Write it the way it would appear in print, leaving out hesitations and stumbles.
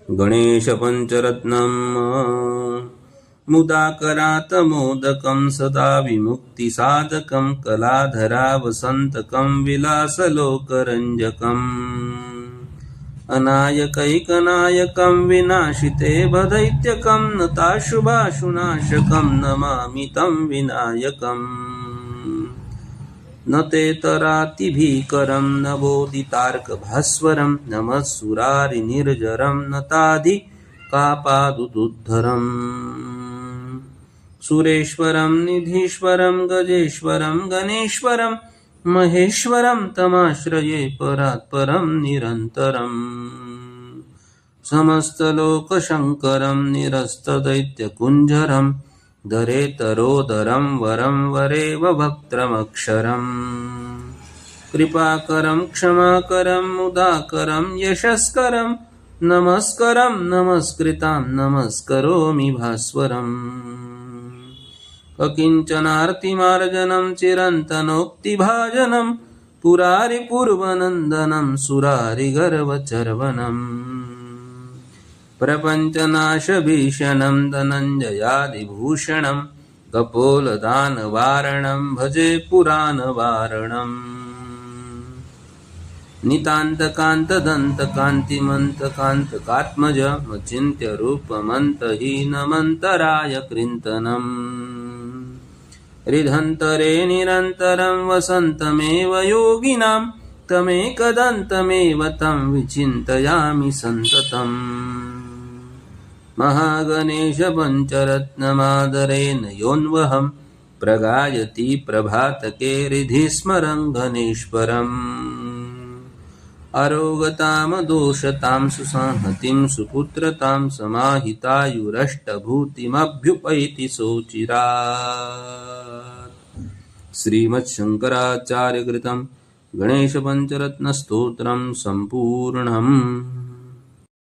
गणेशपञ्चरत्नम् मुदाकरात् मोदकं सदा विमुक्तिसाधकं कलाधरावसन्तकं विलासलोकरञ्जकम् अनायकैकनायकं विनाशिते भदैत्यकं नताशुभाशुनाशकं नमामि तं विनायकम् न ते तरातिभीकरं न बोधितार्कभास्वरं नमः सुरारिनिर्जरं नताधिकापादुदुद्धरम् सुरेश्वरं निधीश्वरं गजेश्वरं गणेश्वरं महेश्वरं तमाश्रये परात्परं निरन्तरम् समस्तलोकशङ्करं निरस्तदैत्यकुञ्जरं दरेतरोदरं वरं वरेव भक्त्रमक्षरम् कृपाकरं क्षमाकरं मुदाकरं यशस्करं नमस्करं नमस्कृतां नमस्करोमि भास्वरम् अकिञ्चनार्तिमार्जनं चिरन्तनोक्तिभाजनं पुरारिपूर्वनन्दनं सुरारिगर्वचर्वनम् प्रपञ्चनाशभीषणं धनञ्जयादिभूषणं कपोलदानवारणं भजे पुराणवारणम् नितान्तकान्तदन्तकान्तिमन्तकान्तकात्मजमचिन्त्यरूपमन्तहीनमन्तराय कृन्तनम् हृदन्तरे निरन्तरं वसन्तमेव योगिनां तमेकदन्तमेव तं विचिन्तयामि सन्ततम् महागणेशपञ्चरत्नमादरेण योऽन्वहं प्रगायति प्रभातके हृदि स्मरं गणेश्वरम् अरोगतां दोषतां सुसंहतिं सुपुत्रतां समाहितायुरष्टभूतिमभ्युपैति सोचिरात् श्रीमच्छङ्कराचार्यकृतं गणेशपञ्चरत्नस्तोत्रं सम्पूर्णम्।